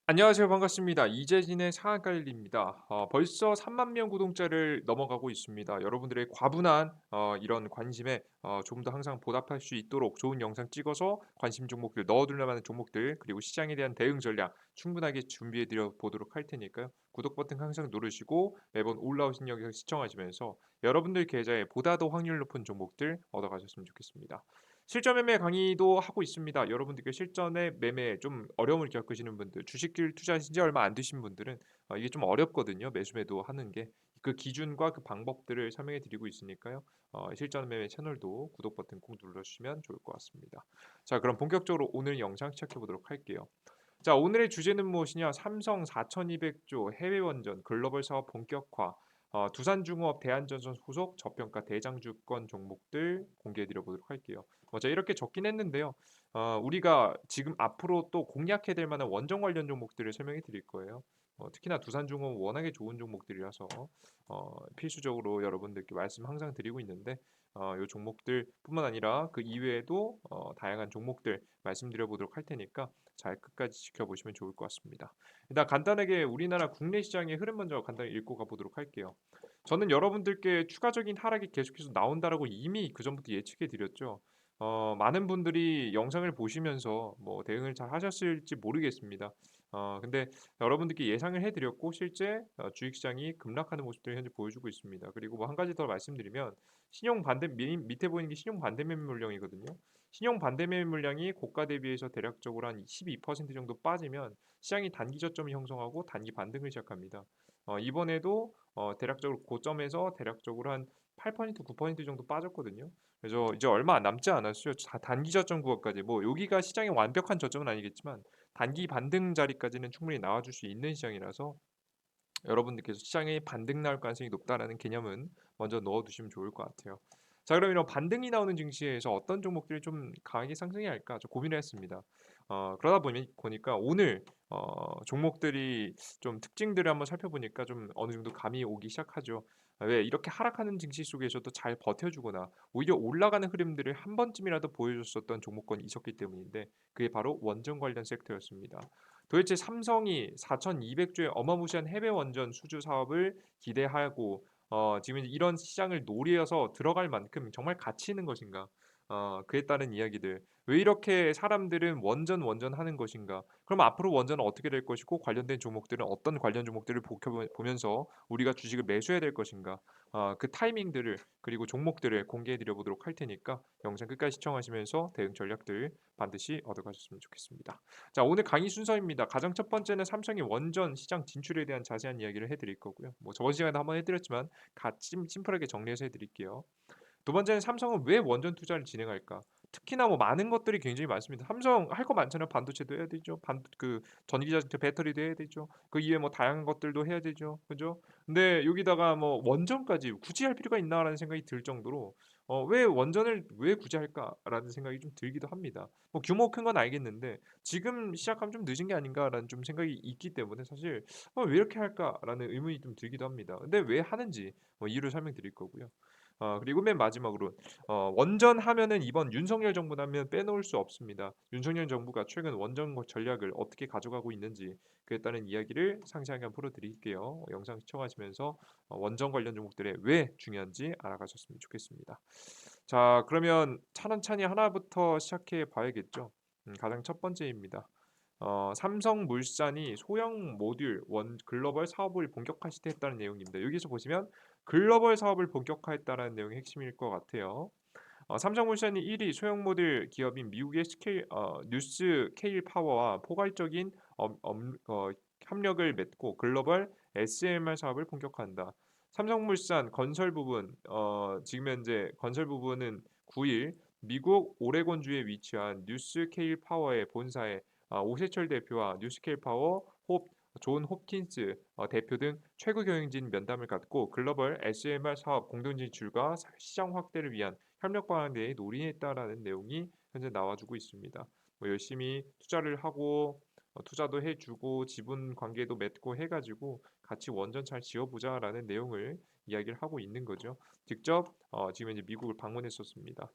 안녕하세요. 반갑습니다. 이재진의 상한가일입니다. 벌써 3만 명 구독자를 넘어가고 있습니다. 여러분들의 과분한 이런 관심에 좀 더 항상 보답할 수 있도록 좋은 영상 찍어서 관심 종목들 넣어둘 만한 종목들 그리고 시장에 대한 대응 전략 충분하게 준비해 드려 보도록 할 테니까요. 구독 버튼 항상 누르시고 매번 올라오신 영상 시청하시면서 여러분들 계좌에 보다 더 확률 높은 종목들 얻어가셨으면 좋겠습니다. 실전 매매 강의도 하고 있습니다. 여러분들께 실전의 매매에 좀 어려움을 겪으시는 분들, 주식을 투자하신 지 얼마 안 되신 분들은 이게 좀 어렵거든요. 매수매도 하는 게. 그 기준과 그 방법들을 설명해 드리고 있으니까요. 실전 매매 채널도 구독 버튼 꼭 눌러주시면 좋을 것 같습니다. 자, 그럼 본격적으로 오늘 영상 시작해 보도록 할게요. 자, 오늘의 주제는 무엇이냐? 삼성 4,200조 해외 원전 글로벌 사업 본격화. 두산중공업 대한전선 소속 저평가 대장주권 종목들 공개해 드려 보도록 할게요. 제가 이렇게 적긴 했는데요. 우리가 지금 앞으로 또 공략해야 될 만한 원전 관련 종목들을 설명해 드릴 거예요. 특히나 두산중공업 워낙에 좋은 종목들이라서 필수적으로 여러분들께 말씀 항상 드리고 있는데 이 종목들뿐만 아니라 그 이외에도 다양한 종목들 말씀드려 보도록 할 테니까 잘 끝까지 지켜보시면 좋을 것 같습니다. 일단 간단하게 우리나라 국내 시장의 흐름 먼저 간단히 읽고 가보도록 할게요. 저는 여러분들께 추가적인 하락이 계속해서 나온다라고 이미 그전부터 예측해 드렸죠. 많은 분들이 영상을 보시면서 뭐 대응을 잘 하셨을지 모르겠습니다. 근데 여러분들께 예상을 해 드렸고 실제 주식시장이 급락하는 모습들을 현재 보여주고 있습니다. 그리고 뭐 한 가지 더 말씀드리면 신용 반대 밑에 보이는 게 신용 반대 매매 물량이거든요. 신용 반대 매매 물량이 고가 대비해서 대략적으로 한 12% 정도 빠지면 시장이 단기 저점을 형성하고 단기 반등을 시작합니다. 이번에도 대략적으로 고점에서 대략적으로 한 8% 9% 정도 빠졌거든요. 그래서 이제 얼마 남지 않았어요. 단기 저점 구간까지 뭐 여기가 시장의 완벽한 저점은 아니겠지만 단기 반등 자리까지는 충분히 나와줄 수 있는 시장이라서 여러분들께서 시장에 반등 나올 가능성이 높다라는 개념은 먼저 넣어두시면 좋을 것 같아요. 자, 그럼 이런 반등이 나오는 증시에서 어떤 종목들이 좀 강하게 상승해야 할까 좀 고민을 했습니다. 그러다 보니까 오늘 종목들이 좀 특징들을 한번 살펴보니까 좀 어느 정도 감이 오기 시작하죠. 왜 이렇게 하락하는 증시 속에서도 잘 버텨주거나 오히려 올라가는 흐름들을 한 번쯤이라도 보여줬었던 종목권이 있었기 때문인데 그게 바로 원전 관련 섹터였습니다. 도대체 삼성이 4,200조의 어마무시한 해외 원전 수주 사업을 기대하고 지금 이런 시장을 노려서 들어갈 만큼 정말 가치 있는 것인가? 그에 따른 이야기들. 왜 이렇게 사람들은 원전 하는 것인가? 그럼 앞으로 원전은 어떻게 될 것이고 관련된 종목들은 어떤 관련 종목들을 보면서 우리가 주식을 매수해야 될 것인가? 그 타이밍들을 그리고 종목들을 공개해 드려 보도록 할 테니까 영상 끝까지 시청하시면서 대응 전략들 반드시 얻어가셨으면 좋겠습니다. 자, 오늘 강의 순서입니다. 가장 첫 번째는 삼성의 원전 시장 진출에 대한 자세한 이야기를 해드릴 거고요. 뭐 저번 시간에 한번 해드렸지만 같이 심플하게 정리해서 해드릴게요. 두 번째는 삼성은 왜 원전 투자를 진행할까? 특히나 뭐 많은 것들이 굉장히 많습니다. 삼성 할 거 많잖아요. 반도체도 해야 되죠. 그 전기자동차 배터리도 해야 되죠. 그 이외에 뭐 다양한 것들도 해야 되죠. 그죠? 근데 여기다가 뭐 원전까지 굳이 할 필요가 있나라는 생각이 들 정도로 왜 원전을 왜 굳이 할까라는 생각이 좀 들기도 합니다. 뭐 규모 큰 건 알겠는데 지금 시작하면 좀 늦은 게 아닌가라는 좀 생각이 있기 때문에 사실 왜 이렇게 할까라는 의문이 좀 들기도 합니다. 근데 왜 하는지 뭐 이유를 설명드릴 거고요. 그리고 맨 마지막으로 원전 하면은 이번 윤석열 정부라면 빼놓을 수 없습니다. 윤석열 정부가 최근 원전 전략을 어떻게 가져가고 있는지 그에 따른 이야기를 상세하게 한번 풀어드릴게요. 영상 시청하시면서 원전 관련 종목들의 왜 중요한지 알아가셨으면 좋겠습니다. 자, 그러면 차근차근히 하나부터 시작해 봐야겠죠. 가장 첫 번째입니다. 삼성물산이 소형 모듈 원 글로벌 사업을 본격화 시도했다는 내용입니다. 여기서 보시면 글로벌 사업을 본격화했다는 내용이 핵심일 것 같아요. 삼성물산이 1위 소형 모듈 기업인 미국의 뉴스 케일 파워와 포괄적인 협력을 맺고 글로벌 SMR 사업을 본격화한다. 삼성물산 건설 부분 지금 현재 건설 부분은 9일 미국 오레곤주에 위치한 뉴스케일 파워의 본사에 오세철 대표와 뉴스케일 파워 존 홉킨스 대표 등 최고 경영진 면담을 갖고 글로벌 SMR 사업 공동 진출과 시장 확대를 위한 협력 방안에 대해 논의했다라는 내용이 현재 나와주고 있습니다. 뭐 열심히 투자를 하고 투자도 해주고 지분 관계도 맺고 해가지고 같이 원전 잘 지어보자라는 내용을 이야기를 하고 있는 거죠. 직접 지금 이제 미국을 방문했었습니다.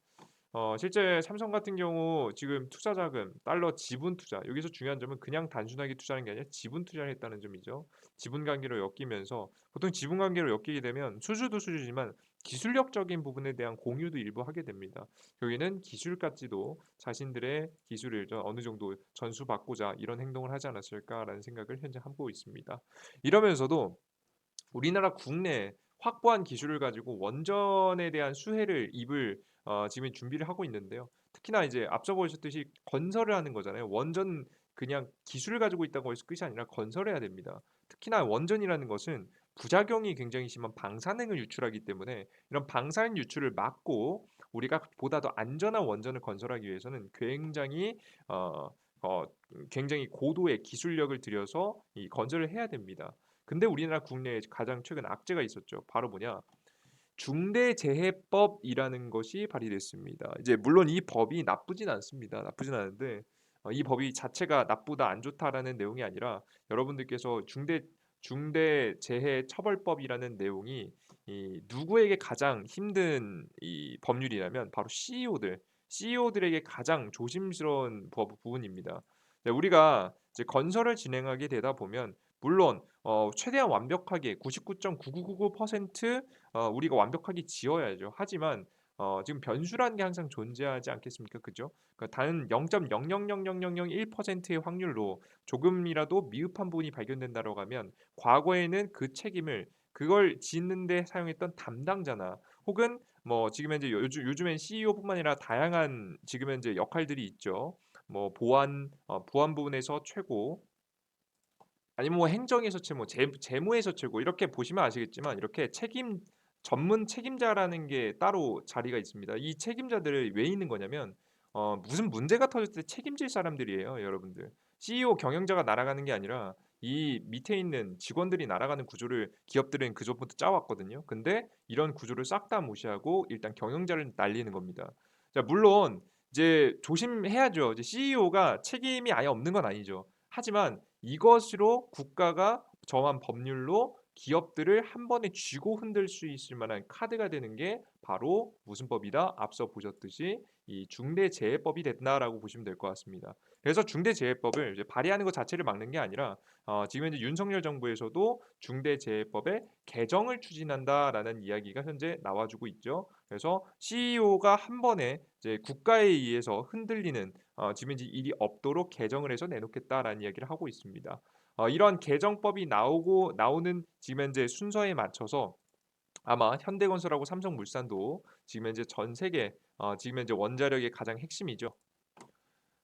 실제 삼성 같은 경우 지금 투자 자금, 달러 지분 투자 여기서 중요한 점은 그냥 단순하게 투자하는 게 아니라 지분 투자를 했다는 점이죠. 지분 관계로 엮이면서 보통 지분 관계로 엮이게 되면 수주도 수주지만 기술력적인 부분에 대한 공유도 일부 하게 됩니다. 여기는 기술까지도 자신들의 기술을 어느 정도 전수받고자 이런 행동을 하지 않았을까라는 생각을 현재 하고 있습니다. 이러면서도 우리나라 국내에 확보한 기술을 가지고 원전에 대한 수혜를 입을 지금 준비를 하고 있는데요. 특히나 이제 앞서 보셨듯이 건설을 하는 거잖아요. 원전 그냥 기술을 가지고 있다고 해서 끝이 아니라 건설해야 됩니다. 특히나 원전이라는 것은 부작용이 굉장히 심한 방사능을 유출하기 때문에 이런 방사능 유출을 막고 우리가 보다 더 안전한 원전을 건설하기 위해서는 어, 어, 굉장히 고도의 기술력을 들여서 이 건설을 해야 됩니다. 근데 우리나라 국내에 가장 최근 악재가 있었죠. 바로 뭐냐? 중대재해법이라는 것이 발의됐습니다. 이제 물론 이 법이 나쁘진 않습니다. 나쁘진 않은데 이 법이 자체가 나쁘다 안 좋다라는 내용이 아니라 여러분들께서 중대재해처벌법이라는 내용이 이 누구에게 가장 힘든 이 법률이라면 바로 CEO들에게 가장 조심스러운 부분입니다. 네, 우리가 이제 건설을 진행하게 되다 보면 물론 최대한 완벽하게 99.9999% 우리가 완벽하게 지어야죠. 하지만 지금 변수라는 게 항상 존재하지 않겠습니까? 그죠? 그러니까 단 0.000001%의 확률로 조금이라도 미흡한 부분이 발견된다라고 하면 과거에는 그 책임을 그걸 짓는 데 사용했던 담당자나 혹은 뭐 지금 현재 요즘엔 CEO뿐만 아니라 다양한 지금 현재 역할들이 있죠. 뭐 보안 부분에서 최고 아니면 뭐 행정에서 최고, 재무에서 최고 이렇게 보시면 아시겠지만 이렇게 전문 책임자라는 게 따로 자리가 있습니다. 이 책임자들이 왜 있는 거냐면 무슨 문제가 터졌을 때 책임질 사람들이에요, 여러분들. CEO 경영자가 날아가는 게 아니라 이 밑에 있는 직원들이 날아가는 구조를 기업들은 그전부터 짜왔거든요. 근데 이런 구조를 싹 다 무시하고 일단 경영자를 날리는 겁니다. 자, 물론 이제 조심해야죠. 이제 CEO가 책임이 아예 없는 건 아니죠. 하지만 이것으로 국가가 정한 법률로 기업들을 한 번에 쥐고 흔들 수 있을 만한 카드가 되는 게 바로 무슨 법이다? 앞서 보셨듯이 이 중대재해법이 된다라고 보시면 될 것 같습니다. 그래서 중대재해법을 이제 발의하는 것 자체를 막는 게 아니라 지금 현재 윤석열 정부에서도 중대재해법의 개정을 추진한다라는 이야기가 현재 나와주고 있죠. 그래서 CEO가 한 번에 이제 국가에 의해서 흔들리는 지금 이제 일이 없도록 개정을 해서 내놓겠다라는 이야기를 하고 있습니다. 이런 개정법이 나오는 지금 현재 순서에 맞춰서 아마 현대건설하고 삼성물산도 지금 현재 전 세계 지금 현재 원자력의 가장 핵심이죠.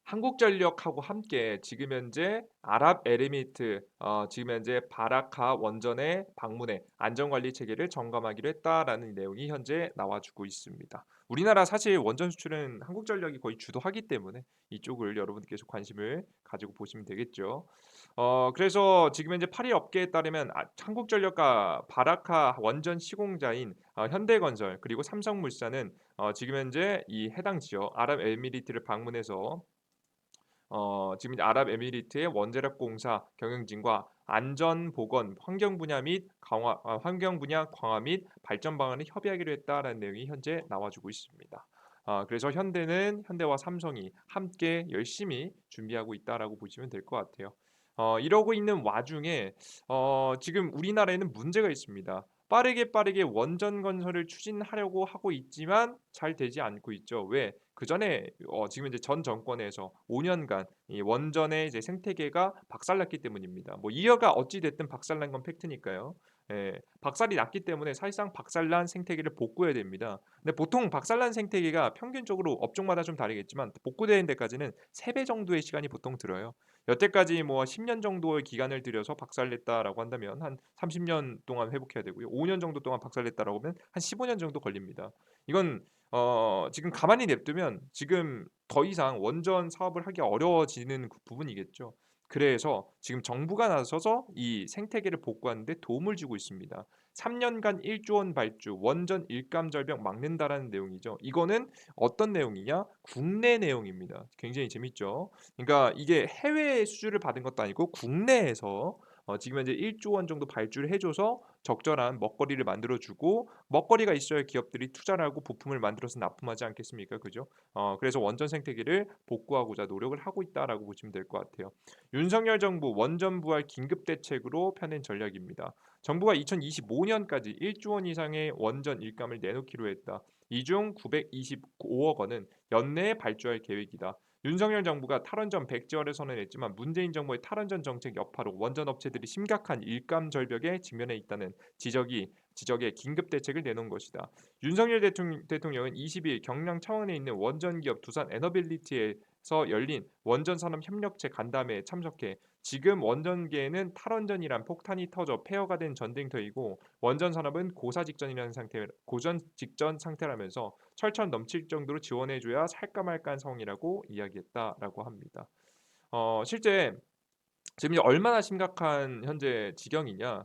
한국전력하고 함께 지금 현재 아랍에미리트 지금 현재 바라카 원전에 방문해 안전관리 체계를 점검하기로 했다라는 내용이 현재 나와주고 있습니다. 우리나라 사실 원전 수출은 한국전력이 거의 주도하기 때문에 이쪽을 여러분께서 관심을 가지고 보시면 되겠죠. 그래서 지금 현재 파리 업계에 따르면 한국전력과 바라카 원전 시공자인 현대건설 그리고 삼성물산은 지금 현재 이 해당 지역 아랍에미리트를 방문해서 지금 이제 아랍에미리트의 원자력 공사 경영진과 안전 보건 환경 분야 강화 및 발전 방안을 협의하기로 했다라는 내용이 현재 나와주고 있습니다. 그래서 현대와 삼성이 함께 열심히 준비하고 있다라고 보시면 될 것 같아요. 이러고 있는 와중에 지금 우리나라에는 문제가 있습니다. 빠르게 원전 건설을 추진하려고 하고 있지만 잘 되지 않고 있죠. 왜? 그전에 지금 이제 전 정권에서 5년간 이 원전의 이제 생태계가 박살났기 때문입니다. 뭐 이어가 어찌 됐든 박살난 건 팩트니까요. 예, 박살이 났기 때문에 사실상 박살난 생태계를 복구해야 됩니다. 근데 보통 박살난 생태계가 평균적으로 업종마다 좀 다르겠지만 복구되는 데까지는 3배 정도의 시간이 보통 들어요. 여태까지 뭐 10년 정도의 기간을 들여서 박살냈다라고 한다면 한 30년 동안 회복해야 되고요. 5년 정도 동안 박살냈다라고 하면 한 15년 정도 걸립니다. 이건 지금 가만히 냅두면 지금 더 이상 원전 사업을 하기 어려워지는 그 부분이겠죠. 그래서 지금 정부가 나서서 이 생태계를 복구하는 데 도움을 주고 있습니다. 3년간 1조 원 발주, 원전 일감 절벽 막는다라는 내용이죠. 이거는 어떤 내용이냐? 국내 내용입니다. 굉장히 재밌죠. 그러니까 이게 해외 수주를 받은 것도 아니고 국내에서 지금 현재 1조 원 정도 발주를 해 줘서 적절한 먹거리를 만들어 주고 먹거리가 있어야 기업들이 투자를 하고 부품을 만들어서 납품하지 않겠습니까? 그죠? 그래서 원전 생태계를 복구하고자 노력을 하고 있다라고 보시면 될 것 같아요. 윤석열 정부 원전 부활 긴급 대책으로 펴낸 전략입니다. 정부가 2025년까지 1조 원 이상의 원전 일감을 내놓기로 했다. 이 중 925억 원은 연내에 발주할 계획이다. 윤석열 정부가 탈원전 백지화를 선언했지만 문재인 정부의 탈원전 정책 여파로 원전 업체들이 심각한 일감 절벽에 직면해 있다는 지적에 긴급 대책을 내놓은 것이다. 윤석열 대통령은 20일 경남 창원에 있는 원전 기업 두산 에너빌리티에서 열린 원전 산업 협력체 간담회에 참석해 지금 원전계에는 탈원전이란 폭탄이 터져 폐허가 된 전쟁터이고 원전 산업은 고전 직전 상태라면서 철천 넘칠 정도로 지원해줘야 살까 말까한 상황이라고 이야기했다라고 합니다. 실제 지금 이제 얼마나 심각한 현재 지경이냐?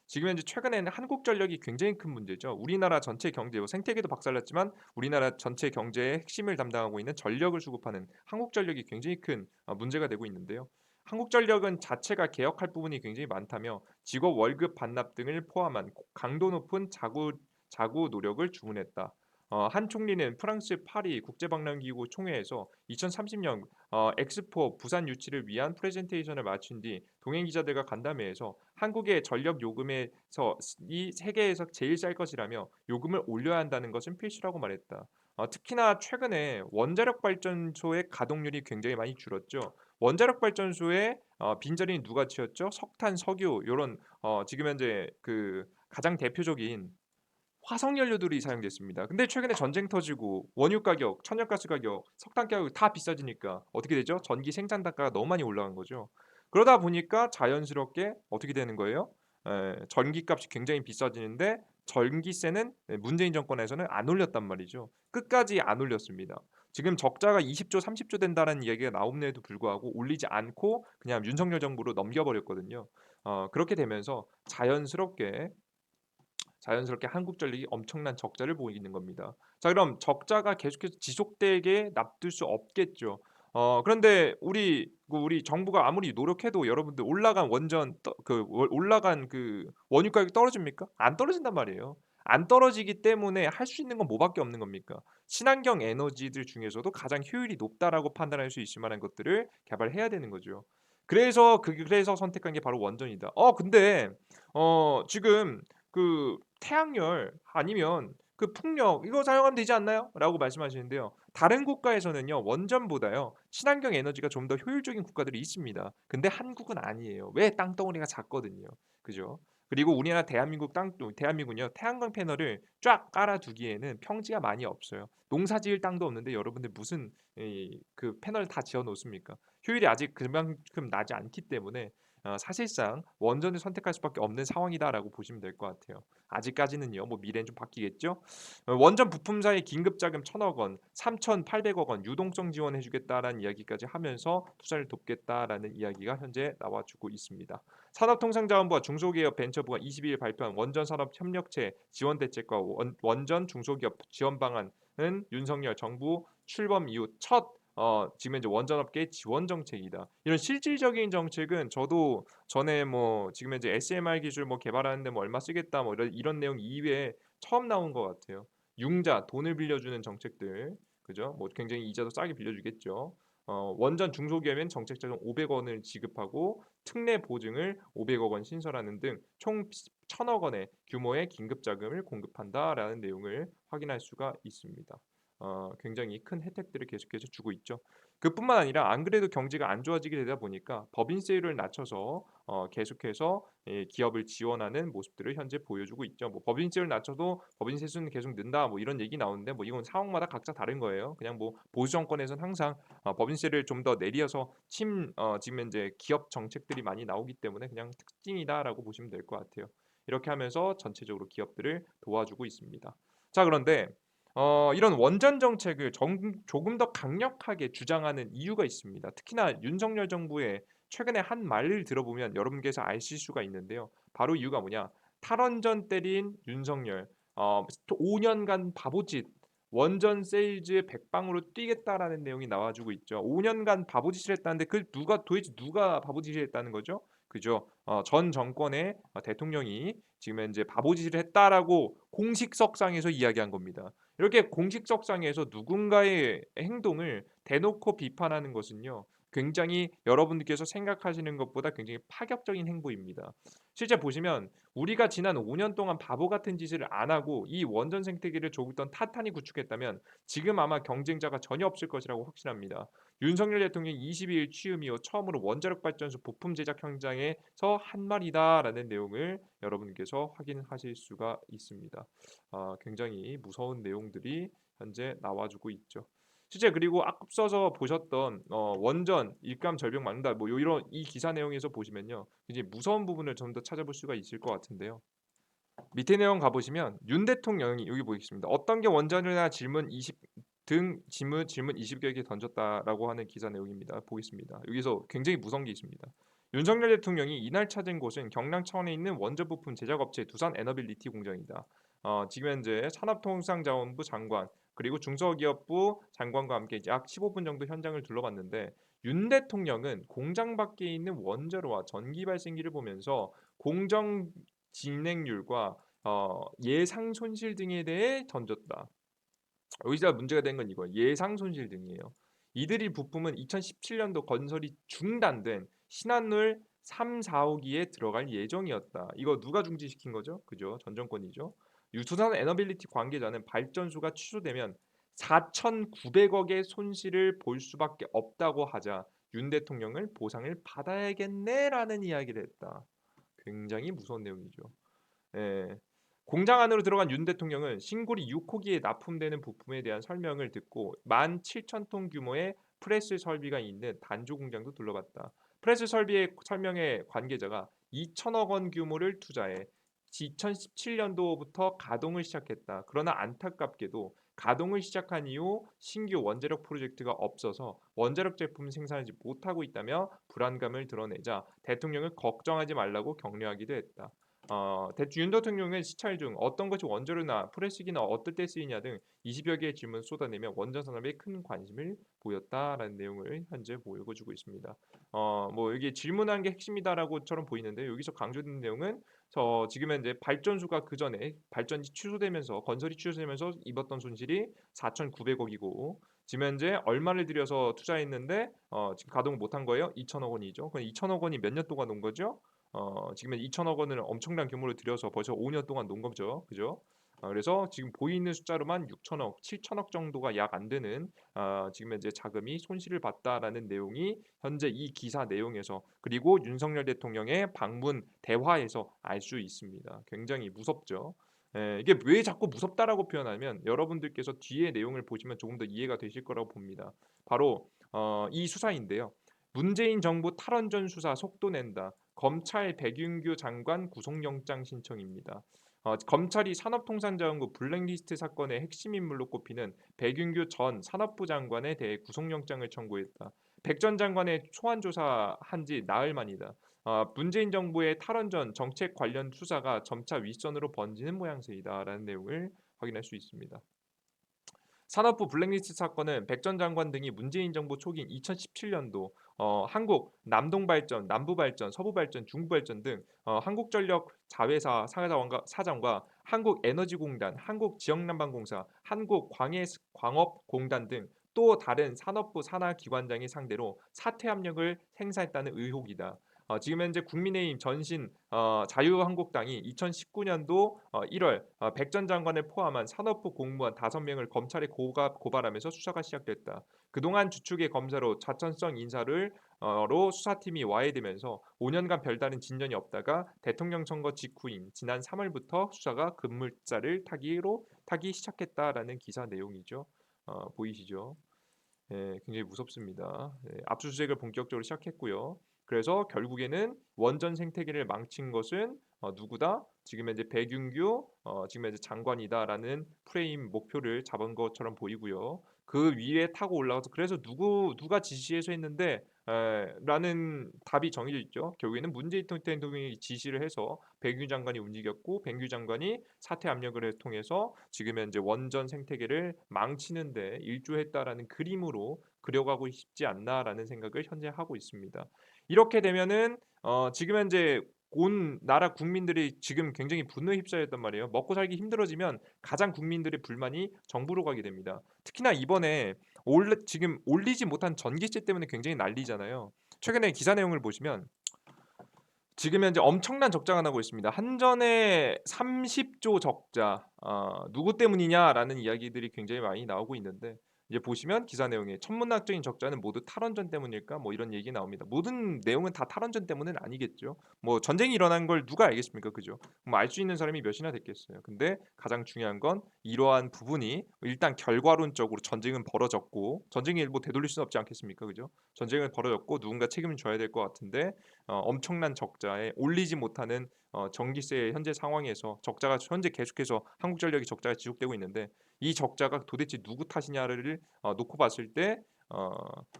지금 현재 최근에는 한국전력이 굉장히 큰 문제죠. 우리나라 전체 경제, 뭐 생태계도 박살났지만 우리나라 전체 경제의 핵심을 담당하고 있는 전력을 수급하는 한국전력이 굉장히 큰 문제가 되고 있는데요. 한국전력은 자체가 개혁할 부분이 굉장히 많다며 직업 월급 반납 등을 포함한 강도 높은 자구 노력을 주문했다. 한 총리는 프랑스 파리 국제박람기구 총회에서 2030년 엑스포 부산 유치를 위한 프레젠테이션을 마친 뒤 동행 기자들과 간담회에서 한국의 전력 요금에서 이 세계에서 제일 쌀 것이라며 요금을 올려야 한다는 것은 필수라고 말했다. 특히나 최근에 원자력 발전소의 가동률이 굉장히 많이 줄었죠. 원자력 발전소의 빈자리는 누가 채웠죠? 석탄, 석유 이런 지금 현재 그 가장 대표적인 화석 연료들이 사용됐습니다. 근데 최근에 전쟁 터지고 원유 가격, 천연가스 가격, 석탄 가격 다 비싸지니까 어떻게 되죠? 전기 생산 단가가 너무 많이 올라간 거죠. 그러다 보니까 자연스럽게 어떻게 되는 거예요? 전기값이 굉장히 비싸지는데 전기세는 문재인 정권에서는 안 올렸단 말이죠. 끝까지 안 올렸습니다. 지금 적자가 20조, 30조 된다는 얘기가 나옴에도 불구하고 올리지 않고 그냥 윤석열 정부로 넘겨버렸거든요. 그렇게 되면서 자연스럽게 한국전력이 엄청난 적자를 보이는 겁니다. 자, 그럼 적자가 계속해서 지속되게 놔둘 수 없겠죠. 그런데 우리 정부가 아무리 노력해도 여러분들 올라간 그 원유 가격이 떨어집니까? 안 떨어진단 말이에요. 안 떨어지기 때문에 할 수 있는 건 뭐밖에 없는 겁니까? 친환경 에너지들 중에서도 가장 효율이 높다라고 판단할 수 있을 만한 것들을 개발해야 되는 거죠. 그래서 선택한 게 바로 원전이다. 근데 지금 그 태양열 아니면 그 풍력 이거 사용하면 되지 않나요? 라고 말씀하시는데요. 다른 국가에서는요. 원전보다요. 친환경 에너지가 좀 더 효율적인 국가들이 있습니다. 근데 한국은 아니에요. 왜? 땅덩어리가 작거든요. 그죠? 그리고 우리나라 대한민국은요. 태양광 패널을 쫙 깔아 두기에는 평지가 많이 없어요. 농사 지을 땅도 없는데 여러분들 무슨 그 패널을 다 지어 놓습니까? 효율이 아직 그만큼 나지 않기 때문에 사실상 원전을 선택할 수밖에 없는 상황이다라고 보시면 될 것 같아요. 아직까지는요. 뭐 미래는 좀 바뀌겠죠. 원전 부품사의 긴급 자금 1,000억 원, 3,800억 원 유동성 지원해 주겠다라는 이야기까지 하면서 투자를 돕겠다라는 이야기가 현재 나와주고 있습니다. 산업통상자원부와 중소기업 벤처부가 22일 발표한 원전 산업 협력체 지원 대책과 원전 중소기업 지원 방안은 윤석열 정부 출범 이후 첫 지금 이제 원전업계 지원 정책이다. 이런 실질적인 정책은 저도 전에 뭐 지금 이제 SMR 기술 뭐 개발하는데 뭐 얼마 쓰겠다 뭐 이런 내용 이외에 처음 나온 것 같아요. 융자 돈을 빌려주는 정책들, 그죠? 뭐 굉장히 이자도 싸게 빌려주겠죠. 원전 중소기업엔 정책 자금 500억 원을 지급하고 특례 보증을 500억 원 신설하는 등 총 1,000억 원의 규모의 긴급 자금을 공급한다라는 내용을 확인할 수가 있습니다. 굉장히 큰 혜택들을 계속해서 주고 있죠. 그뿐만 아니라 안 그래도 경제가 안 좋아지게 되다 보니까 법인세율을 낮춰서 계속해서 기업을 지원하는 모습들을 현재 보여주고 있죠. 뭐 법인세율 낮춰도 법인세 수는 계속 는다 뭐 이런 얘기 나오는데 뭐 이건 상황마다 각자 다른 거예요. 그냥 뭐 보수 정권에서는 항상 법인세를 좀 더 내려서 지금 현재 기업 정책들이 많이 나오기 때문에 그냥 특징이다라고 보시면 될 것 같아요. 이렇게 하면서 전체적으로 기업들을 도와주고 있습니다. 자, 그런데 이런 원전 정책을 조금 더 강력하게 주장하는 이유가 있습니다. 특히나 윤석열 정부의 최근에 한 말을 들어보면 여러분께서 아실 수가 있는데요. 바로 이유가 뭐냐? 탈원전 때린 윤석열, 5년간 바보짓, 원전 세일즈의 백방으로 뛰겠다라는 내용이 나와주고 있죠. 5년간 바보짓을 했다는데 그 도대체 누가 바보짓을 했다는 거죠? 그죠? 전 정권의 대통령이 지금 현재 바보짓을 했다라고 공식석상에서 이야기한 겁니다. 이렇게 공식석상에서 누군가의 행동을 대놓고 비판하는 것은요. 굉장히 여러분들께서 생각하시는 것보다 굉장히 파격적인 행보입니다. 실제 보시면 우리가 지난 5년 동안 바보 같은 짓을 안 하고 이 원전 생태계를 조금 탄탄히 구축했다면 지금 아마 경쟁자가 전혀 없을 것이라고 확신합니다. 윤석열 대통령이 22일 취임 이후 처음으로 원자력 발전소 부품 제작 현장에서 한 말이다라는 내용을 여러분께서 확인하실 수가 있습니다. 굉장히 무서운 내용들이 현재 나와주고 있죠. 실제 그리고 앞서서 보셨던 원전 일감 절벽 막는다 뭐 이런 이 기사 내용에서 보시면요. 이제 무서운 부분을 좀 더 찾아볼 수가 있을 것 같은데요. 밑에 내용 가보시면 윤 대통령이 여기 보이겠습니다. "어떤 게 원전이냐 질문 20 등 질문 20여 개 던졌다."라고 하는 기사 내용입니다. 보겠습니다. 여기서 굉장히 무서운 게 있습니다. 윤석열 대통령이 이날 찾은 곳은 경남 창원에 있는 원전 부품 제작 업체 두산 에너빌리티 공장이다. 지금 현재 산업통상자원부 장관 그리고 중소기업부 장관과 함께 이제 약 15분 정도 현장을 둘러봤는데 윤 대통령은 공장 밖에 있는 원자로와 전기 발생기를 보면서 공정 진행률과 예상 손실 등에 대해 던졌다. 여기서 문제가 된 건 이거예요. 예상 손실 등이에요. 이들이 부품은 2017년도 건설이 중단된 신한울 3-4호기에 들어갈 예정이었다. 이거 누가 중지시킨 거죠? 그죠? 전 정권이죠. 유투산 에너빌리티 관계자는 발전소가 취소되면 4,900억의 손실을 볼 수밖에 없다고 하자 윤 대통령을 보상을 받아야겠네라는 이야기를 했다. 굉장히 무서운 내용이죠. 예. 공장 안으로 들어간 윤 대통령은 신고리 6호기에 납품되는 부품에 대한 설명을 듣고 17,000톤 규모의 프레스 설비가 있는 단조 공장도 둘러봤다. 프레스 설비의 설명에 관계자가 2천억 원 규모를 투자해 2017년도부터 가동을 시작했다. 그러나 안타깝게도 가동을 시작한 이후 신규 원자력 프로젝트가 없어서 원자력 제품 생산하지 못하고 있다며 불안감을 드러내자 대통령을 걱정하지 말라고 격려하기도 했다. 윤 대통령은 시찰 중 어떤 것이 원자로나 프레스기나 어떨 때 쓰이냐 등 20여 개의 질문을 쏟아내며 원전 산업에 큰 관심을 보였다라는 내용을 현재 보여주고 있습니다. 뭐 여기 질문한 게 핵심이다라고처럼 보이는데 여기서 강조된 내용은 지금 현재 발전소가 그 전에 발전이 취소되면서 건설이 취소되면서 입었던 손실이 4,900억이고 지금 현재 얼마를 들여서 투자했는데 지금 가동을 못한 거예요? 2천억 원이죠. 그럼 2천억 원이 몇 년 동안 온 거죠? 지금 2천억 원을 엄청난 규모를 들여서 벌써 5년 동안 논 거죠. 그죠? 그래서 지금 보이는 숫자로만 6천억, 7천억 정도가 약 안 되는 지금 현재 자금이 손실을 봤다라는 내용이 현재 이 기사 내용에서 그리고 윤석열 대통령의 방문 대화에서 알 수 있습니다. 굉장히 무섭죠. 이게 왜 자꾸 무섭다라고 표현하면 여러분들께서 뒤에 내용을 보시면 조금 더 이해가 되실 거라고 봅니다. 바로 이 수사인데요. 문재인 정부 탈원전 수사 속도 낸다. 검찰 백윤규 장관 구속영장 신청입니다. 검찰이 산업통상자원부 블랙리스트 사건의 핵심 인물로 꼽히는 백윤규 전 산업부 장관에 대해 구속영장을 청구했다. 백 전 장관의 소환 조사한 지 나흘 만이다. 문재인 정부의 탈원전 정책 관련 수사가 점차 윗선으로 번지는 모양새이다라는 내용을 확인할 수 있습니다. 산업부 블랙리스트 사건은 백 전 장관 등이 문재인 정부 초기인 2017년도 한국 남동발전, 남부발전, 서부발전, 중부발전 등 한국전력 자회사 사장과 한국에너지공단, 한국지역난방공사, 한국광업공단 등 또 다른 산업부 산하 기관장이 상대로 사퇴 압력을 행사했다는 의혹이다. 지금 현재 국민의힘 전신 자유한국당이 2019년도 1월 백 전 장관을 포함한 산업부 공무원 5명을 검찰에 고발하면서 수사가 시작됐다. 그동안 주축의 검사로 자천성 인사를 로 수사팀이 와해되면서 5년간 별다른 진전이 없다가 대통령 선거 직후인 지난 3월부터 수사가 급물살을 타기 시작했다라는 기사 내용이죠. 보이시죠? 예, 굉장히 무섭습니다. 예, 압수수색을 본격적으로 시작했고요. 그래서 결국에는 원전 생태계를 망친 것은 누구다? 지금 현재 백윤규 지금 현재 장관이다라는 프레임 목표를 잡은 것처럼 보이고요. 그 위에 타고 올라가서 그래서 누가 지시해서 했는데 라는 답이 정해져 있죠. 결국에는 문재인 대통령이 지시를 해서 백윤 장관이 움직였고 백윤 장관이 사퇴 압력을 통해서 지금 현재 원전 생태계를 망치는데 일조했다라는 그림으로 그려가고 싶지 않나라는 생각을 현재 하고 있습니다. 이렇게 되면은 지금 현재 온 나라 국민들이 지금 굉장히 분노에 휩싸였단 말이에요. 먹고 살기 힘들어지면 가장 국민들의 불만이 정부로 가게 됩니다. 특히나 이번에 지금 올리지 못한 전기세 때문에 굉장히 난리잖아요. 최근에 기사 내용을 보시면 지금 현재 엄청난 적자가 나고 있습니다. 한전에 30조 적자. 누구 때문이냐라는 이야기들이 굉장히 많이 나오고 있는데 이제 보시면 기사 내용에 "천문학적인 적자는 모두 탈원전 때문일까?" 뭐 이런 얘기 나옵니다. 모든 내용은 다 탈원전 때문은 아니겠죠. 뭐 전쟁이 일어난 걸 누가 알겠습니까? 그죠? 뭐 알 수 있는 사람이 몇이나 됐겠어요. 근데 가장 중요한 건 이러한 부분이 일단 결과론적으로 전쟁은 벌어졌고 전쟁이 뭐 되돌릴 수는 없지 않겠습니까? 그죠? 전쟁은 벌어졌고 누군가 책임을 져야 될 것 같은데 엄청난 적자에 올리지 못하는 전기세 현재 상황에서 적자가 현재 계속해서 한국전력이 적자가 지속되고 있는데 이 적자가 도대체 누구 탓이냐를 놓고 봤을 때 어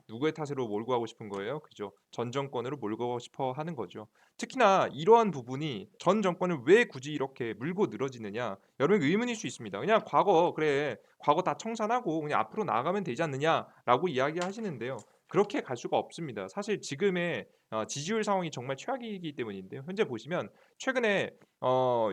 누구의 탓으로 몰고 가고 싶은 거예요. 그죠. 전 정권으로 몰고 가고 싶어 하는 거죠. 특히나 이러한 부분이 전 정권을 왜 굳이 이렇게 물고 늘어지느냐 여러분 의문일 수 있습니다. 그냥 과거 그래 과거 다 청산하고 그냥 앞으로 나아가면 되지 않느냐라고 이야기하시는데요. 그렇게 갈 수가 없습니다. 사실 지금의 지지율 상황이 정말 최악이기 때문인데요. 현재 보시면 최근에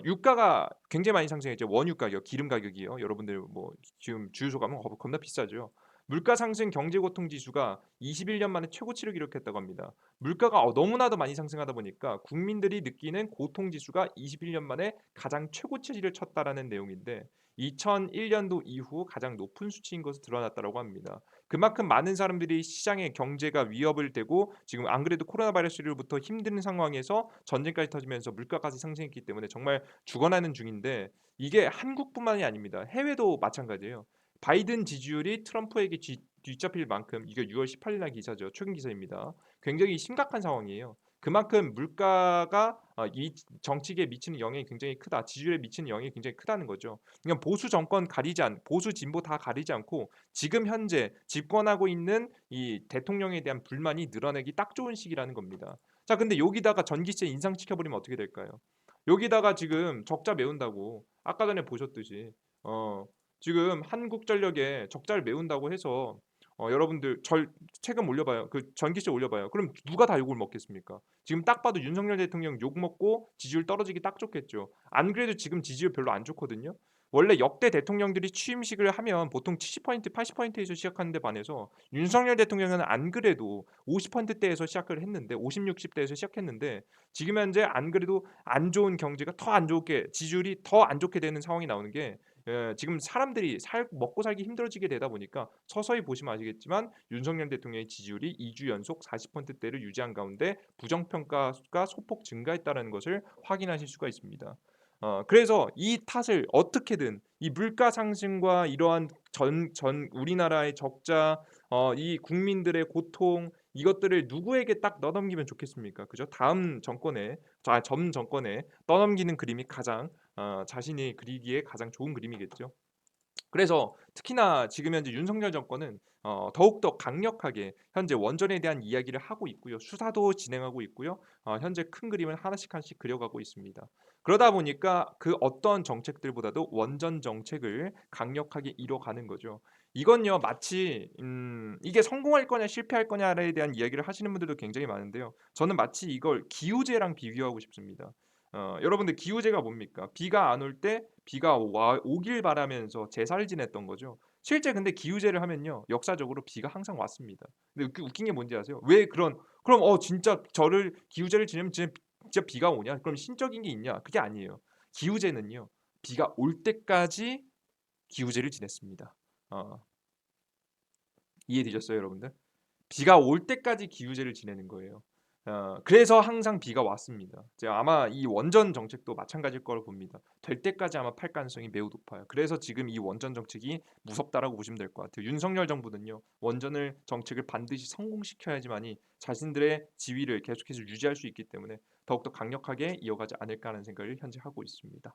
유가가 굉장히 많이 상승했죠. 원유 가격, 기름 가격이요. 여러분들 뭐 지금 주유소 가면 겁나 비싸죠. 물가 상승 경제 고통 지수가 21년 만에 최고치를 기록했다고 합니다. 물가가 너무나도 많이 상승하다 보니까 국민들이 느끼는 고통 지수가 21년 만에 가장 최고치를 쳤다라는 내용인데 2001 년도 이후 가장 높은 수치인 것으로 드러났다고 합니다. 그만큼 많은 사람들이 시장의 경제가 위협을 되고 지금 안 그래도 코로나 바이러스로부터 힘든 상황에서 전쟁까지 터지면서 물가까지 상승했기 때문에 정말 죽어나는 중인데 이게 한국뿐만이 아닙니다. 해외도 마찬가지예요. 바이든 지지율이 트럼프에게 뒤잡힐 만큼 이게 6월 18일 날 기사죠. 최근 기사입니다. 굉장히 심각한 상황이에요. 그만큼 물가가 이 정치계에 미치는 영향이 굉장히 크다. 지지율에 미치는 영향이 굉장히 크다는 거죠. 그냥 보수 정권 가리지 않 보수 진보 다 가리지 않고 지금 현재 집권하고 있는 이 대통령에 대한 불만이 늘어나기 딱 좋은 시기라는 겁니다. 자, 근데 여기다가 전기세 인상시켜 버리면 어떻게 될까요? 여기다가 지금 적자 메운다고 아까 전에 보셨듯이 어 지금 한국전력에 적자를 메운다고 해서 여러분들 절 세금 올려봐요. 그 전기세 올려봐요. 그럼 누가 다 욕을 먹겠습니까? 지금 딱 봐도 윤석열 대통령 욕 먹고 지지율 떨어지기 딱 좋겠죠. 안 그래도 지금 지지율 별로 안 좋거든요. 원래 역대 대통령들이 취임식을 하면 보통 70% 80%에서 시작하는 데 반해서 윤석열 대통령은 안 그래도 50%대에서 시작을 했는데 50, 60대에서 시작했는데 지금 현재 안 그래도 안 좋은 경제가 더 안 좋게 지지율이 더 안 좋게 되는 상황이 나오는 게 지금 사람들이 먹고 살기 힘들어지게 되다 보니까 서서히 보시면 아시겠지만 윤석열 대통령의 지지율이 2주 연속 40%대를 유지한 가운데 부정평가가 소폭 증가했다는 것을 확인하실 수가 있습니다. 그래서 이 탓을 어떻게든 이 물가 상승과 이러한 전 우리나라의 적자 이 국민들의 고통 이것들을 누구에게 딱 떠넘기면 좋겠습니까? 그죠? 다음 정권에 전 정권에 떠넘기는 그림이 가장 자신이 그리기에 가장 좋은 그림이겠죠. 그래서 특히나 지금 현재 윤석열 정권은 더욱더 강력하게 현재 원전에 대한 이야기를 하고 있고요. 수사도 진행하고 있고요. 현재 큰 그림을 하나씩 하나씩 그려가고 있습니다. 그러다 보니까 그 어떤 정책들보다도 원전 정책을 강력하게 이뤄가는 거죠. 이건요 마치 이게 성공할 거냐 실패할 거냐에 대한 이야기를 하시는 분들도 굉장히 많은데요. 저는 마치 이걸 기후제랑 비교하고 싶습니다. 여러분들 기후제가 뭡니까? 비가 안 올 때 비가 오길 바라면서 제사를 지냈던 거죠. 실제 근데 기후제를 하면요. 역사적으로 비가 항상 왔습니다. 근데 웃긴 게 뭔지 아세요? 왜 그럼 진짜 저를 기후제를 지내면 진짜 비가 오냐? 그럼 신적인 게 있냐? 그게 아니에요. 기후제는요. 비가 올 때까지 기후제를 지냈습니다. 어 이해되셨어요, 여러분들? 비가 올 때까지 기후제를 지내는 거예요. 그래서 항상 비가 왔습니다. 제가 아마 이 원전 정책도 마찬가지일 거라고 봅니다. 될 때까지 아마 팔 가능성이 매우 높아요. 그래서 지금 이 원전 정책이 무섭다라고 보시면 될 것 같아요. 윤석열 정부는요. 원전을 정책을 반드시 성공시켜야지만이 자신들의 지위를 계속해서 유지할 수 있기 때문에 더욱더 강력하게 이어가지 않을까 하는 생각을 현재 하고 있습니다.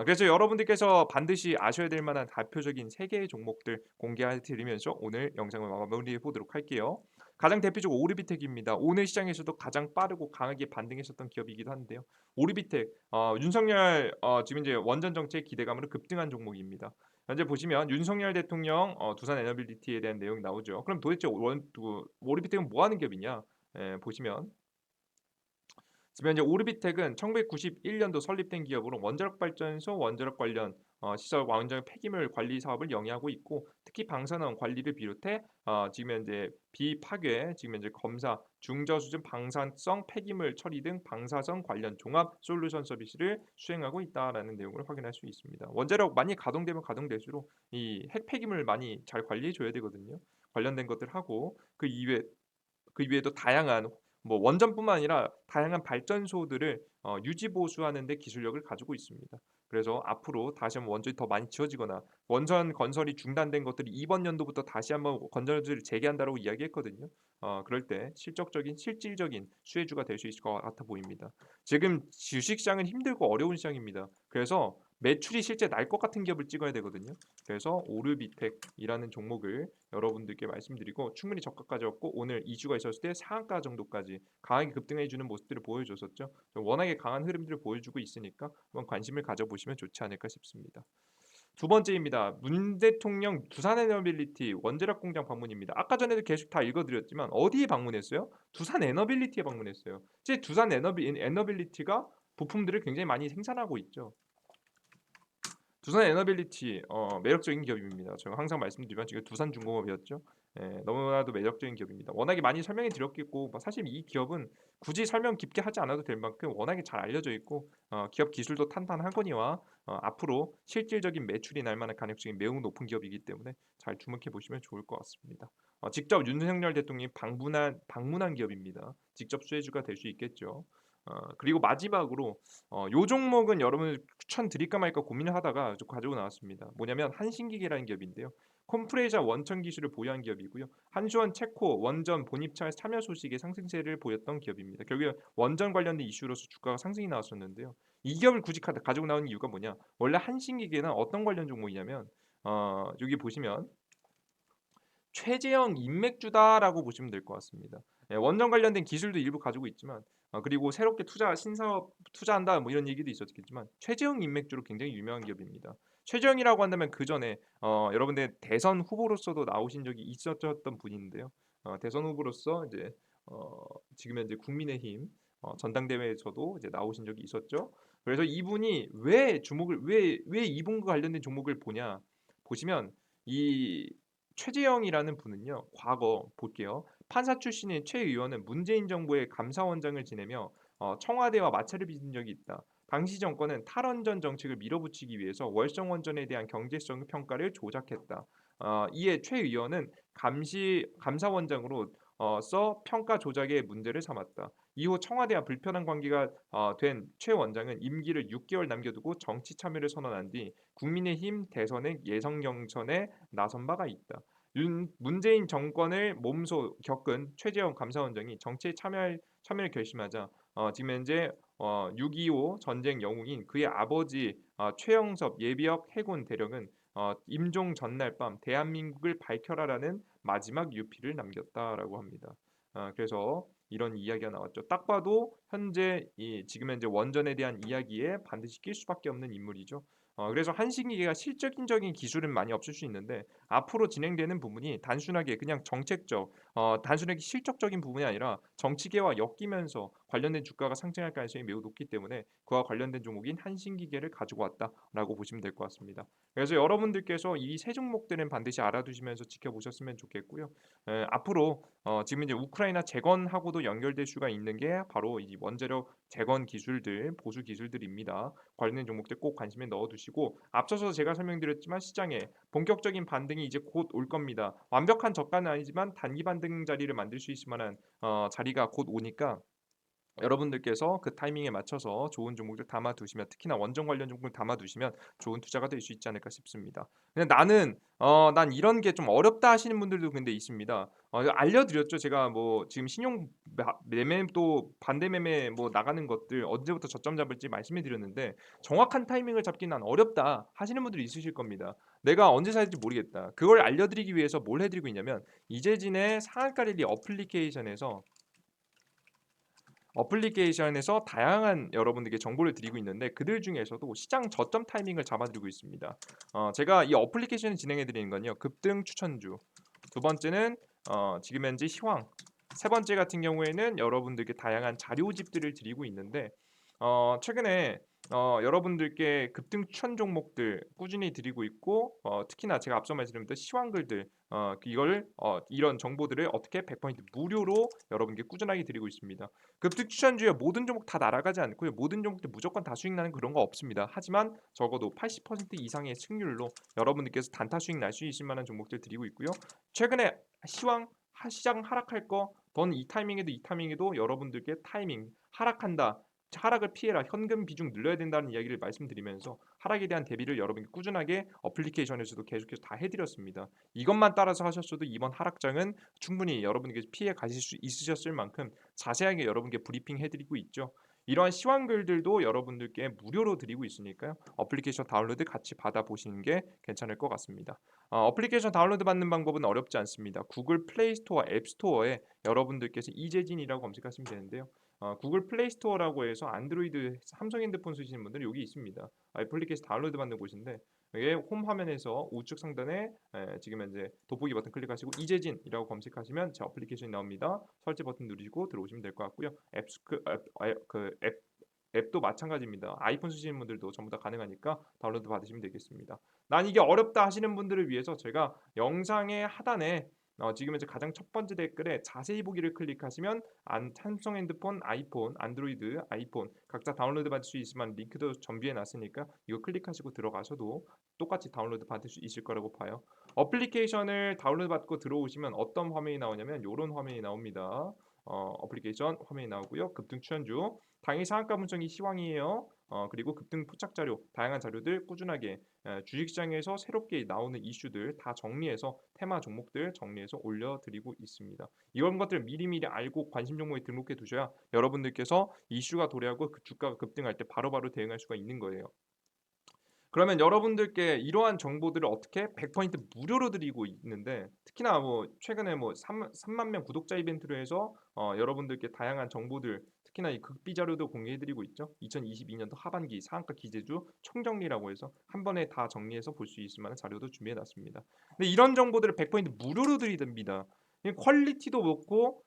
그래서 여러분들께서 반드시 아셔야 될 만한 대표적인 세 개의 종목들 공개해 드리면서 오늘 영상을 마무리해 보도록 할게요. 가장 대표적으로 오르비텍입니다. 오늘 시장에서도 가장 빠르고 강하게 반등했었던 기업이기도 한데요. 오르비텍 윤석열 지금 이제 원전 정책 기대감으로 급등한 종목입니다. 현재 보시면 윤석열 대통령 두산 에너빌리티에 대한 내용이 나오죠. 그럼 도대체 오르비텍은 뭐 하는 기업이냐? 보시면 지금 현재 오르비텍은 1991년도 설립된 기업으로 원자력 발전소, 원자력 관련 시설 원자력 폐기물 관리 사업을 영위하고 있고 특히 방사능 관리를 비롯해 지금 현재 비파괴, 지금 현재 검사, 중저수준 방사성 폐기물 처리 등 방사선 관련 종합 솔루션 서비스를 수행하고 있다라는 내용을 확인할 수 있습니다. 원자력 많이 가동되면 가동될수록 이 핵 폐기물 많이 잘 관리해 줘야 되거든요. 관련된 것들 하고 그 이외에도 다양한 뭐 원전뿐만 아니라 다양한 발전소들을 유지 보수하는 데 기술력을 가지고 있습니다. 그래서 앞으로 다시 한번 원전이 더 많이 지어지거나 원전 건설이 중단된 것들이 이번 연도부터 다시 한번 건설을 재개한다라고 이야기했거든요. 그럴 때 실질적인 수혜주가 될 수 있을 것 같아 보입니다. 지금 주식시장은 힘들고 어려운 시장입니다. 그래서 매출이 실제 날 것 같은 기업을 찍어야 되거든요. 그래서 오르비텍이라는 종목을 여러분들께 말씀드리고 충분히 저가까지였고 오늘 이슈가 있었을 때 상한가 정도까지 강하게 급등해 주는 모습들을 보여줬었죠. 워낙에 강한 흐름들을 보여주고 있으니까 한번 관심을 가져보시면 좋지 않을까 싶습니다. 두 번째입니다. 문 대통령 두산에너빌리티 원자력 공장 방문입니다. 아까 전에도 계속 다 읽어드렸지만 어디에 방문했어요? 두산에너빌리티에 방문했어요. 제 두산에너빌리티가 부품들을 굉장히 많이 생산하고 있죠. 두산 에너빌리티 매력적인 기업입니다. 제가 항상 말씀드리면 지금 두산중공업이었죠. 예, 너무나도 매력적인 기업입니다. 워낙에 많이 설명해 드렸겠고 사실 이 기업은 굳이 설명 깊게 하지 않아도 될 만큼 워낙에 잘 알려져 있고 기업 기술도 탄탄하거니와 앞으로 실질적인 매출이 날 만한 가능성이 매우 높은 기업이기 때문에 잘 주목해 보시면 좋을 것 같습니다. 직접 윤석열 대통령이 방문한 기업입니다. 직접 수혜주가 될 수 있겠죠. 그리고 마지막으로 요 종목은 여러분 추천드릴까 말까 고민을 하다가 좀 가지고 나왔습니다. 뭐냐면 한신기계라는 기업인데요. 컴프레셔 원천 기술을 보유한 기업이고요. 한수원 체코 원전 본입차 참여 소식에 상승세를 보였던 기업입니다. 결국에 원전 관련된 이슈로서 주가가 상승이 나왔었는데요. 이 기업을 굳이 가지고 나온 이유가 뭐냐? 원래 한신기계는 어떤 관련 종목이냐면 여기 보시면 최재형 인맥주다라고 보시면 될 것 같습니다. 예, 원전 관련된 기술도 일부 가지고 있지만 그리고 새롭게 신사업 투자한다 뭐 이런 얘기도 있었겠지만 최재형 인맥주로 굉장히 유명한 기업입니다. 최재형이라고 한다면 그 전에 여러분들 대선 후보로서도 나오신 적이 있었던 분인데요. 대선 후보로서 이제 지금 현재 국민의힘 전당대회에서도 이제 나오신 적이 있었죠. 그래서 이분이 왜 이분과 관련된 종목을 보냐 보시면 이 최재형이라는 분은요. 과거 볼게요. 판사 출신인 최 의원은 문재인 정부의 감사원장을 지내며 청와대와 마찰을 빚은 적이 있다. 당시 정권은 탈원전 정책을 밀어붙이기 위해서 월성원전에 대한 경제성 평가를 조작했다. 이에 최 의원은 감사원장으로 써 평가 조작의 문제를 삼았다. 이후 청와대와 불편한 관계가 된 최 원장은 임기를 6개월 남겨두고 정치 참여를 선언한 뒤 국민의힘 대선의 예선 경선에 나선 바가 있다. 문재인 정권을 몸소 겪은 최재형 감사원장이 정치에 참여를 결심하자 지금 현재 6.25 전쟁 영웅인 그의 아버지 최영섭 예비역 해군 대령은 임종 전날 밤 대한민국을 밝혀라라는 마지막 유피를 남겼다라고 합니다. 그래서 이런 이야기가 나왔죠. 딱 봐도 지금 현재 원전에 대한 이야기에 반드시 낄 수밖에 없는 인물이죠. 그래서 한신기계가 실적인 기술은 많이 없을 수 있는데 앞으로 진행되는 부분이 단순하게 그냥 단순하게 실적적인 부분이 아니라 정치계와 엮이면서 관련된 주가가 상승할 가능성이 매우 높기 때문에 그와 관련된 종목인 한신기계를 가지고 왔다라고 보시면 될 것 같습니다. 그래서 여러분들께서 이 세 종목들은 반드시 알아두시면서 지켜보셨으면 좋겠고요. 앞으로 지금 이제 우크라이나 재건하고도 연결될 수가 있는 게 바로 이 원자력 재건 기술들, 보수 기술들입니다. 관련된 종목들 꼭 관심에 넣어두시고 앞서서 제가 설명드렸지만 시장에 본격적인 반등이 이제 곧 올 겁니다. 완벽한 저가는 아니지만 단기 반등 자리를 만들 수 있을 만한 자리가 곧 오니까 여러분들께서 그 타이밍에 맞춰서 좋은 종목을 담아두시면 특히나 원전 관련 종목을 담아두시면 좋은 투자가 될 수 있지 않을까 싶습니다. 근데 난 이런 게 좀 어렵다 하시는 분들도 근데 있습니다. 이거 알려드렸죠. 제가 뭐 지금 신용 매매도 반대 매매 뭐 나가는 것들 언제부터 저점 잡을지 말씀해 드렸는데 정확한 타이밍을 잡기 난 어렵다 하시는 분들이 있으실 겁니다. 내가 언제 사야 될지 모르겠다. 그걸 알려드리기 위해서 뭘 해드리고 있냐면 이재진의 상한가 랠리 어플리케이션에서 다양한 여러분들께 정보를 드리고 있는데 그들 중에서도 시장 저점 타이밍을 잡아드리고 있습니다. 제가 이 어플리케이션을 진행해 드리는 건요. 급등 추천주. 두 번째는 지금 현재 시황. 세 번째 같은 경우에는 여러분들께 다양한 자료집들을 드리고 있는데 최근에 여러분들께 급등 추천 종목들 꾸준히 드리고 있고 특히나 제가 앞서 말씀드린 시황글들 이걸 이런 정보들을 어떻게 100% 무료로 여러분께 꾸준하게 드리고 있습니다. 급등 추천주의 모든 종목 다 날아가지 않고요. 모든 종목들 무조건 다 수익 나는 그런 거 없습니다. 하지만 적어도 80% 이상의 승률로 여러분들께서 단타 수익 날 수 있을 만한 종목들 드리고 있고요. 최근에 시장 하락할 거 이 타이밍에도 이 타이밍에도 여러분들께 타이밍 하락한다. 하락을 피해라. 현금 비중 늘려야 된다는 이야기를 말씀드리면서 하락에 대한 대비를 여러분께 꾸준하게 어플리케이션에서도 계속해서 다 해드렸습니다. 이것만 따라서 하셨어도 이번 하락장은 충분히 여러분에게 피해 가실 수 있으셨을 만큼 자세하게 여러분께 브리핑 해드리고 있죠. 이러한 시황글들도 여러분들께 무료로 드리고 있으니까요. 어플리케이션 다운로드 같이 받아보시는 게 괜찮을 것 같습니다. 어플리케이션 다운로드 받는 방법은 어렵지 않습니다. 구글 플레이 스토어, 앱 스토어에 여러분들께서 이재진이라고 검색하시면 되는데요. 구글 플레이 스토어라고 해서 안드로이드 삼성 핸드폰 쓰시는 분들은 여기 있습니다. 애플리케이션 다운로드 받는 곳인데 여기 홈 화면에서 우측 상단에 지금 현재 돋보기 버튼 클릭하시고 이재진이라고 검색하시면 제 어플리케이션이 나옵니다. 설치 버튼 누르시고 들어오시면 될 것 같고요. 앱도 마찬가지입니다. 아이폰 쓰시는 분들도 전부 다 가능하니까 다운로드 받으시면 되겠습니다. 난 이게 어렵다 하시는 분들을 위해서 제가 영상의 하단에 지금 현재 가장 첫 번째 댓글에 자세히 보기를 클릭하시면 삼성 핸드폰, 아이폰, 안드로이드, 아이폰 각자 다운로드 받을 수 있을 만한 링크도 준비해 놨으니까 이거 클릭하시고 들어가셔도 똑같이 다운로드 받을 수 있을 거라고 봐요. 어플리케이션을 다운로드 받고 들어오시면 어떤 화면이 나오냐면 이런 화면이 나옵니다. 어플리케이션 화면이 나오고요. 급등 추천주 당일 상한가 분석이 시황이에요. 그리고 급등 포착 자료, 다양한 자료들 꾸준하게 주식시장에서 새롭게 나오는 이슈들 다 정리해서 테마 종목들 정리해서 올려드리고 있습니다. 이런 것들 미리미리 알고 관심 종목에 등록해 두셔야 여러분들께서 이슈가 도래하고 그 주가가 급등할 때 바로바로 대응할 수가 있는 거예요. 그러면 여러분들께 이러한 정보들을 어떻게 100% 무료로 드리고 있는데 특히나 최근에 3만 명 구독자 이벤트로 해서 여러분들께 다양한 정보들 특히나 이 극비 자료도 공개해 드리고 있죠. 2022년도 하반기 상한가 기재주 총정리라고 해서 한 번에 다 정리해서 볼 수 있을 만한 자료도 준비해 놨습니다. 근데 이런 정보들을 100% 무료로 드립니다. 퀄리티도 높고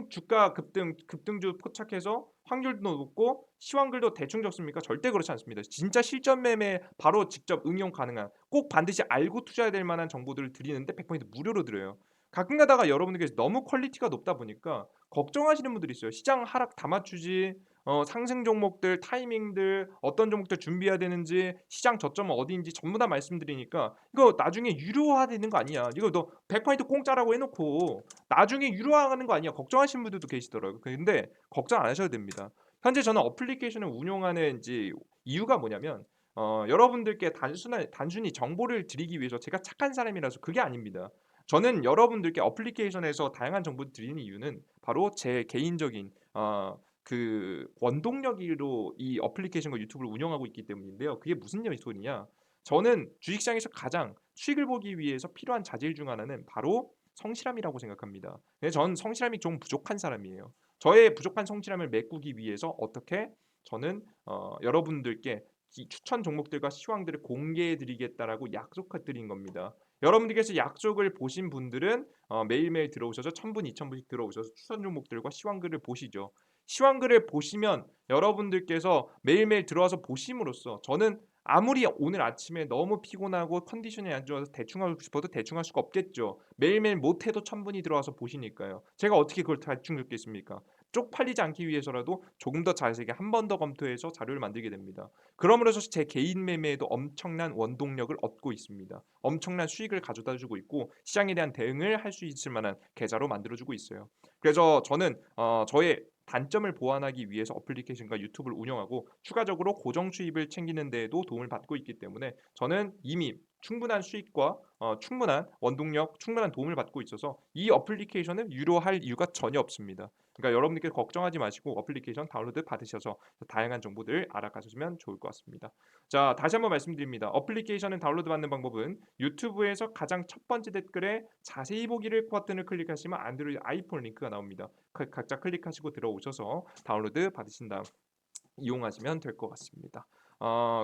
주가 급등주 포착해서 확률도 높고 시황글도 대충 적습니까? 절대 그렇지 않습니다. 진짜 실전 매매 바로 직접 응용 가능한 꼭 반드시 알고 투자해야 될 만한 정보들을 드리는데 100% 무료로 드려요. 가끔 가다가 여러분들께서 너무 퀄리티가 높다 보니까 걱정하시는 분들이 있어요. 시장 하락 다 맞추지, 상승 종목들 타이밍들 어떤 종목들 준비해야 되는지 시장 저점은 어디인지 전부 다 말씀드리니까 이거 나중에 유료화되는 거 아니야. 이거 너 100% 공짜라고 해놓고 나중에 유료화하는 거 아니야. 걱정하시는 분들도 계시더라고요. 근데 걱정 안 하셔도 됩니다. 현재 저는 어플리케이션을 운용하는 이제 이유가 뭐냐면 여러분들께 단순히 정보를 드리기 위해서 제가 착한 사람이라서 그게 아닙니다. 저는 여러분들께 어플리케이션에서 다양한 정보를 드리는 이유는 바로 제 개인적인 그 원동력으로 이 어플리케이션과 유튜브를 운영하고 있기 때문인데요. 그게 무슨 소리냐? 저는 주식시장에서 가장 수익을 보기 위해서 필요한 자질 중 하나는 바로 성실함이라고 생각합니다. 전 성실함이 좀 부족한 사람이에요. 저의 부족한 성실함을 메꾸기 위해서 어떻게 저는 여러분들께 추천 종목들과 시황들을 공개해 드리겠다라고 약속해 드린 겁니다. 여러분들께서 약속을 보신 분들은 매일매일 들어오셔서 1000분, 2000분씩 들어오셔서 추천 종목들과 시황글을 보시죠. 시황글을 보시면 여러분들께서 매일매일 들어와서 보심으로써 저는 아무리 오늘 아침에 너무 피곤하고 컨디션이 안 좋아서 대충 하고 싶어도 대충 할 수가 없겠죠. 매일매일 못해도 1000분이 들어와서 보시니까요. 제가 어떻게 그걸 대충 읽겠습니까? 쪽팔리지 않기 위해서라도 조금 더 자세하게 한 번 더 검토해서 자료를 만들게 됩니다. 그럼으로써 제 개인 매매에도 엄청난 원동력을 얻고 있습니다. 엄청난 수익을 가져다 주고 있고 시장에 대한 대응을 할 수 있을 만한 계좌로 만들어 주고 있어요. 그래서 저는 저의 단점을 보완하기 위해서 어플리케이션과 유튜브를 운영하고 추가적으로 고정 수입을 챙기는 데에도 도움을 받고 있기 때문에 저는 이미 충분한 수익과 충분한 원동력, 충분한 도움을 받고 있어서 이 어플리케이션을 유료할 이유가 전혀 없습니다. 그러니까 여러분들께 걱정하지 마시고 어플리케이션 다운로드 받으셔서 다양한 정보들 알아가시면 좋을 것 같습니다. 자, 다시 한번 말씀드립니다. 어플리케이션을 다운로드 받는 방법은 유튜브에서 가장 첫 번째 댓글에 자세히 보기를 버튼을 클릭하시면 안드로이드 아이폰 링크가 나옵니다. 각자 클릭하시고 들어오셔서 다운로드 받으신 다음 이용하시면 될 것 같습니다.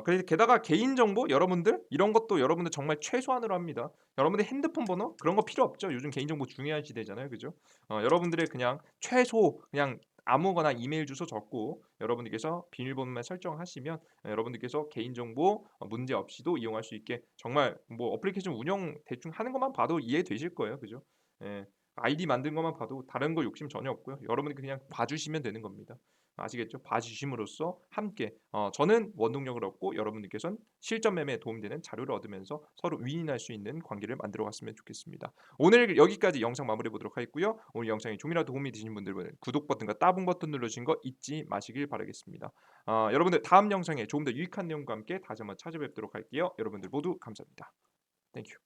그래서 게다가 개인정보 여러분들 이런 것도 여러분들 정말 최소한으로 합니다. 여러분들 핸드폰 번호 그런 거 필요 없죠. 요즘 개인정보 중요한 시대잖아요. 그죠? 여러분들의 그냥 최소 그냥 아무거나 이메일 주소 적고 여러분들께서 비밀번호만 설정하시면 여러분들께서 개인정보 문제 없이도 이용할 수 있게 정말 뭐 어플리케이션 운영 대충 하는 것만 봐도 이해되실 거예요. 그죠? 예. 아이디 만든 것만 봐도 다른 거 욕심 전혀 없고요. 여러분들 그냥 봐 주시면 되는 겁니다. 아시겠죠? 봐 주심으로써 함께 저는 원동력을 얻고 여러분들께서는 실전 매매에 도움되는 자료를 얻으면서 서로 윈윈할 수 있는 관계를 만들어 갔으면 좋겠습니다. 오늘 여기까지 영상 마무리해 보도록 하겠고요. 오늘 영상이 좀이라도 도움이 되신 분들은 구독 버튼과 따봉 버튼 눌러주신 거 잊지 마시길 바라겠습니다. 여러분들 다음 영상에 조금 더 유익한 내용과 함께 다시 한번 찾아뵙도록 할게요. 여러분들 모두 감사합니다. 땡큐.